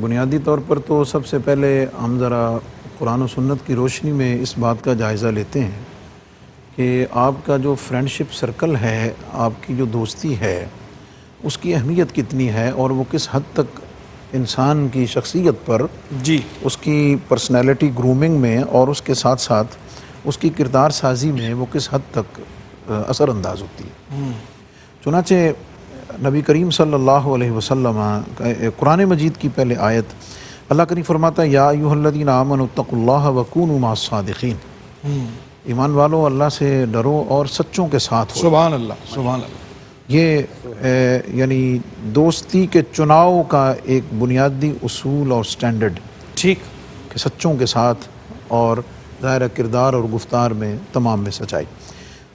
بنیادی طور پر تو سب سے پہلے ہم ذرا قرآن و سنت کی روشنی میں اس بات کا جائزہ لیتے ہیں کہ آپ کا جو فرینڈشپ سرکل ہے، آپ کی جو دوستی ہے، اس کی اہمیت کتنی ہے اور وہ کس حد تک انسان کی شخصیت پر اس کی پرسنالٹی گرومنگ میں اور اس کے ساتھ ساتھ اس کی کردار سازی میں وہ کس حد تک اثر انداز ہوتی ہے۔ چنانچہ نبی کریم صلی اللہ علیہ وسلم قرآن مجید کی پہلے آیت اللہ کریم فرماتا ہے یا ایھا الذین آمنوا اتقوا اللہ وکونوا مع الصادقین، ایمان والو اللہ سے ڈرو اور سچوں کے ساتھ ہو۔ سبحان اللہ، سبحان اللہ۔ یہ یعنی دوستی کے چناؤ کا ایک بنیادی اصول اور سٹینڈرڈ، ٹھیک، کہ سچوں کے ساتھ اور ظاہر کردار اور گفتار میں تمام میں سچائی۔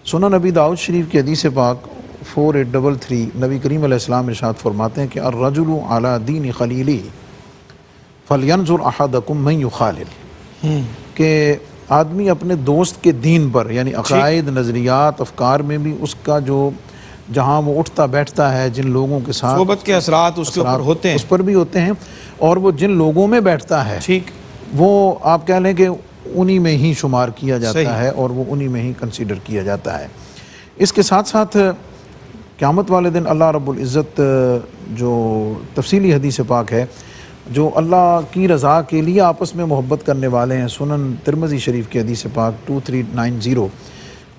سنن نبی داؤد شریف کی حدیث پاک 4833 نبی کریم علیہ السلام ارشاد فرماتے ہیں کہ الرجل علی دین خلیلہ فلینظر احدکم من یخالل، کہ آدمی اپنے دوست کے دین پر، یعنی عقائد، نظریات، افکار میں بھی اس کا جو جہاں وہ اٹھتا بیٹھتا ہے، جن لوگوں کے ساتھ صحبت کے اثرات اس کے اوپر ہوتے ہیں، اس پر بھی ہوتے ہیں، اور وہ جن لوگوں میں بیٹھتا ہے ٹھیک، وہ آپ کہہ لیں کہ انہی میں ہی شمار کیا صحیح جاتا ہے اور وہ انہی میں ہی کنسیڈر کیا جاتا ہے۔ اس کے ساتھ ساتھ قیامت والے دن اللہ رب العزت جو تفصیلی حدیث پاک ہے، جو اللہ کی رضا کے لیے آپس میں محبت کرنے والے ہیں، سنن ترمذی شریف کی حدیث پاک 2390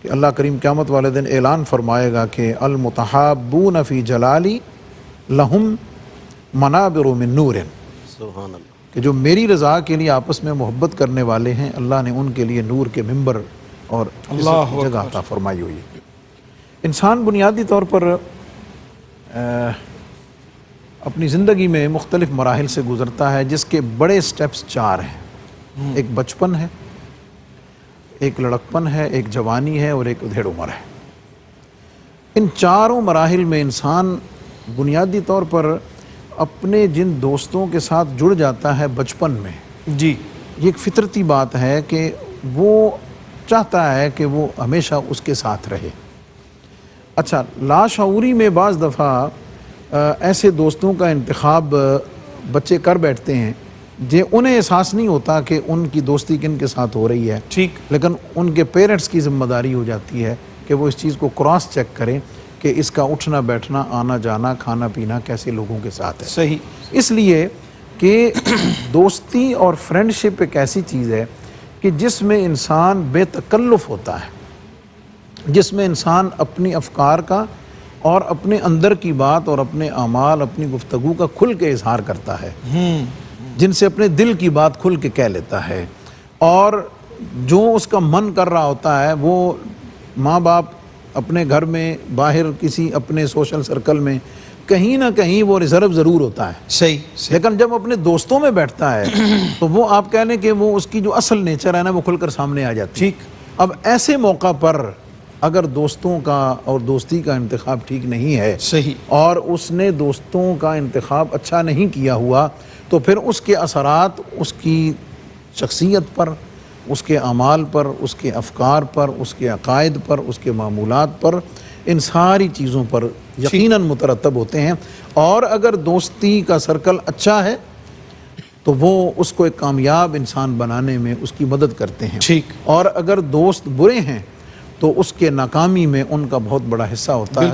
کہ اللہ کریم قیامت والے دن اعلان فرمائے گا کہ المتحابون فی جلالی لہم منابر من نور، سبحان اللہ، کہ جو میری رضا کے لیے آپس میں محبت کرنے والے ہیں، اللہ نے ان کے لیے نور کے ممبر اور عزت کی جگہ عطا فرمائی ہوئی ہے۔ انسان بنیادی طور پر اپنی زندگی میں مختلف مراحل سے گزرتا ہے، جس کے بڑے سٹیپس 4 ہیں۔ ایک بچپن ہے، ایک لڑکپن ہے، ایک جوانی ہے اور ایک ادھیڑ عمر ہے۔ ان چاروں مراحل میں انسان بنیادی طور پر اپنے جن دوستوں کے ساتھ جڑ جاتا ہے بچپن میں، جی، یہ ایک فطرتی بات ہے کہ وہ چاہتا ہے کہ وہ ہمیشہ اس کے ساتھ رہے۔ اچھا، لاشعوری میں بعض دفعہ ایسے دوستوں کا انتخاب بچے کر بیٹھتے ہیں انہیں احساس نہیں ہوتا کہ ان کی دوستی کن کے ساتھ ہو رہی ہے، ٹھیک، لیکن ان کے پیرنٹس کی ذمہ داری ہو جاتی ہے کہ وہ اس چیز کو کراس چیک کریں کہ اس کا اٹھنا بیٹھنا، آنا جانا، کھانا پینا کیسے لوگوں کے ساتھ ہے۔ صحیح، اس لیے کہ دوستی اور فرینڈشپ ایک ایسی چیز ہے کہ جس میں انسان بے تکلف ہوتا ہے، جس میں انسان اپنی افکار کا اور اپنے اندر کی بات اور اپنے اعمال، اپنی گفتگو کا کھل کے اظہار کرتا ہے، جن سے اپنے دل کی بات کھل کے کہہ لیتا ہے، اور جو اس کا من کر رہا ہوتا ہے وہ ماں باپ اپنے گھر میں، باہر کسی اپنے سوشل سرکل میں کہیں نہ کہیں وہ ریزرو ضرور ہوتا ہے، صحیح، لیکن جب اپنے دوستوں میں بیٹھتا ہے تو وہ آپ کہہ لیں کہ وہ اس کی جو اصل نیچر ہے نا وہ کھل کر سامنے آ جاتی ہے۔ ٹھیک، اب ایسے موقع پر اگر دوستوں کا اور دوستی کا انتخاب ٹھیک نہیں ہے، صحیح، اور اس نے دوستوں کا انتخاب اچھا نہیں کیا ہوا، تو پھر اس کے اثرات اس کی شخصیت پر، اس کے اعمال پر، اس کے افکار پر، اس کے عقائد پر، اس کے معمولات پر، ان ساری چیزوں پر یقیناً مترتب ہوتے ہیں۔ اور اگر دوستی کا سرکل اچھا ہے تو وہ اس کو ایک کامیاب انسان بنانے میں اس کی مدد کرتے ہیں، ٹھیک، اور اگر دوست برے ہیں تو اس کے ناکامی میں ان کا بہت بڑا حصہ ہوتا ہے۔